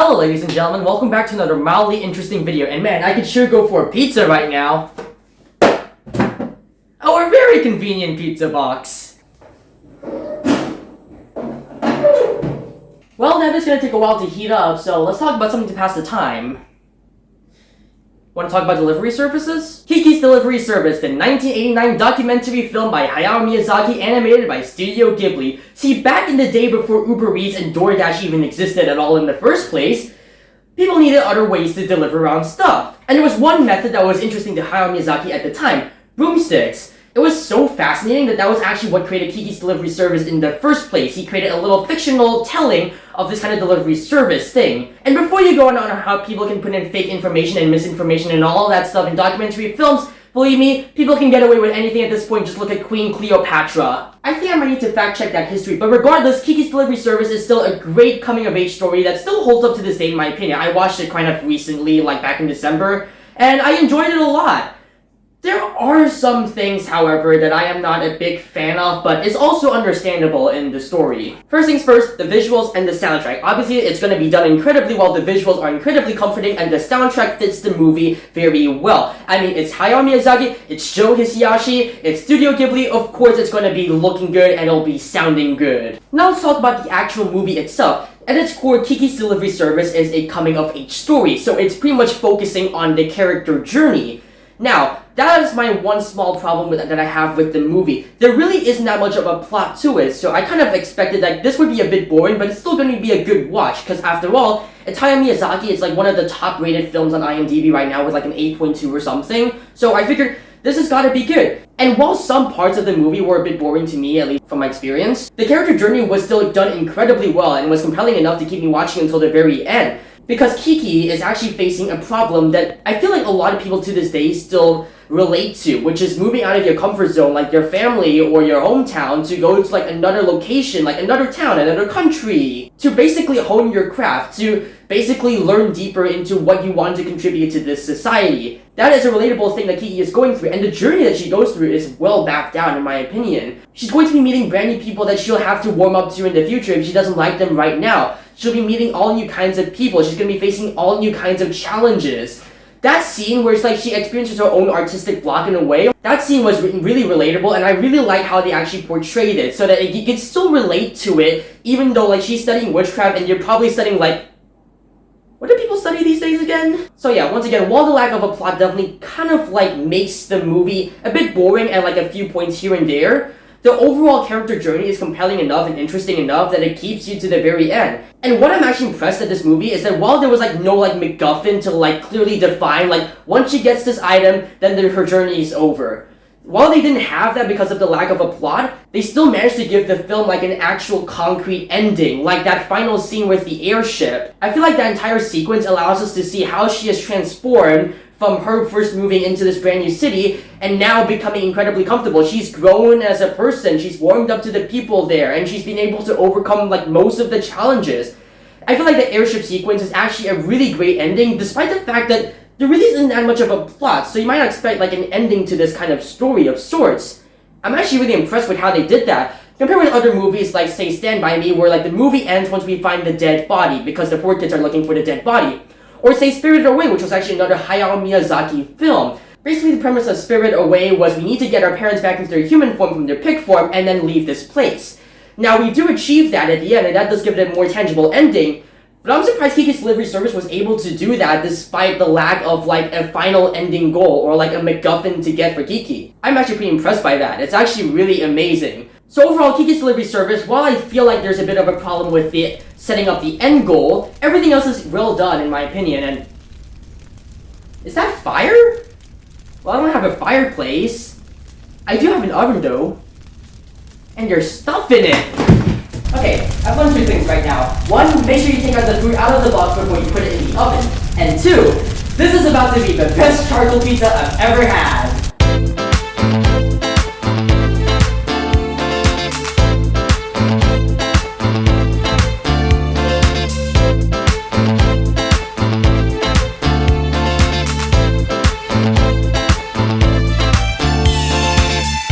Hello ladies and gentlemen, welcome back to another mildly interesting video, and man, I could sure go for a pizza right now. Our very convenient pizza box. Well, that is gonna take a while to heat up, so let's talk about something to pass the time. Want to talk about delivery services? Kiki's Delivery Service, the 1989 documentary film by Hayao Miyazaki, animated by Studio Ghibli. See, back in the day before Uber Eats and DoorDash even existed at all in the first place, people needed other ways to deliver around stuff. And there was one method that was interesting to Hayao Miyazaki at the time: broomsticks. It was so fascinating that was actually what created Kiki's Delivery Service in the first place. He created a little fictional telling of this kind of delivery service thing. And before you go on how people can put in fake information and misinformation and all that stuff in documentary films, believe me, people can get away with anything at this point. Just look at Queen Cleopatra. I think I might need to fact check that history, but regardless, Kiki's Delivery Service is still a great coming of age story that still holds up to this day in my opinion. I watched it kind of recently, like back in December, and I enjoyed it a lot. There are some things, however, that I am not a big fan of, but it's also understandable in the story. First things first, the visuals and the soundtrack. Obviously, it's going to be done incredibly well. The visuals are incredibly comforting, and the soundtrack fits the movie very well. I mean, it's Hayao Miyazaki, it's Joe Hisaishi, it's Studio Ghibli. Of course, it's going to be looking good, and it'll be sounding good. Now let's talk about the actual movie itself. At its core, Kiki's Delivery Service is a coming-of-age story, so it's pretty much focusing on the character journey. Now, that is my one small problem that I have with the movie. There really isn't that much of a plot to it, so I kind of expected that this would be a bit boring, but it's still going to be a good watch, because after all, it's Hayao Miyazaki. It's like one of the top-rated films on IMDb right now with like an 8.2 or something, so I figured this has got to be good. And while some parts of the movie were a bit boring to me, at least from my experience, the character journey was still done incredibly well and was compelling enough to keep me watching until the very end. Because Kiki is actually facing a problem that I feel like a lot of people to this day still relate to, which is moving out of your comfort zone, like your family or your hometown, to go to like another location, like another town, another country, to basically hone your craft, to basically learn deeper into what you want to contribute to this society. That is a relatable thing that Kiki is going through, and the journey that she goes through is well mapped down in my opinion. She's going to be meeting brand new people that she'll have to warm up to in the future if she doesn't like them right now. She'll be meeting all new kinds of people. She's going to be facing all new kinds of challenges. That scene where it's like she experiences her own artistic block in a way, that scene was really relatable, and I really like how they actually portrayed it so that you can still relate to it, even though like she's studying witchcraft and you're probably studying like, what do people study these days again? So yeah, once again, while the lack of a plot definitely kind of like makes the movie a bit boring at like a few points here and there, the overall character journey is compelling enough and interesting enough that it keeps you to the very end. And what I'm actually impressed at this movie is that while there was like no like MacGuffin to like clearly define like once she gets this item, then her journey is over. While they didn't have that because of the lack of a plot, they still managed to give the film like an actual concrete ending, like that final scene with the airship. I feel like that entire sequence allows us to see how she has transformed from her first moving into this brand new city and now becoming incredibly comfortable. She's grown as a person, she's warmed up to the people there, and she's been able to overcome like most of the challenges. I feel like the airship sequence is actually a really great ending, despite the fact that there really isn't that much of a plot, so you might not expect like an ending to this kind of story of sorts. I'm actually really impressed with how they did that. Compared with other movies like, say, Stand By Me, where like the movie ends once we find the dead body because the poor kids are looking for the dead body. Or say Spirited Away, which was actually another Hayao Miyazaki film. Basically, the premise of Spirited Away was we need to get our parents back into their human form from their pig form and then leave this place. Now, we do achieve that at the end, and that does give it a more tangible ending, but I'm surprised Kiki's Delivery Service was able to do that despite the lack of like a final ending goal or like a MacGuffin to get for Kiki. I'm actually pretty impressed by that. It's actually really amazing. So overall, Kiki's Delivery Service, while I feel like there's a bit of a problem with the setting up the end goal, everything else is well done in my opinion. And is that fire? Well, I don't have a fireplace. I do have an oven though. And there's stuff in it. Okay, I've learned two things right now. One, make sure you take out the food out of the box before you put it in the oven. And two, this is about to be the best charcoal pizza I've ever had.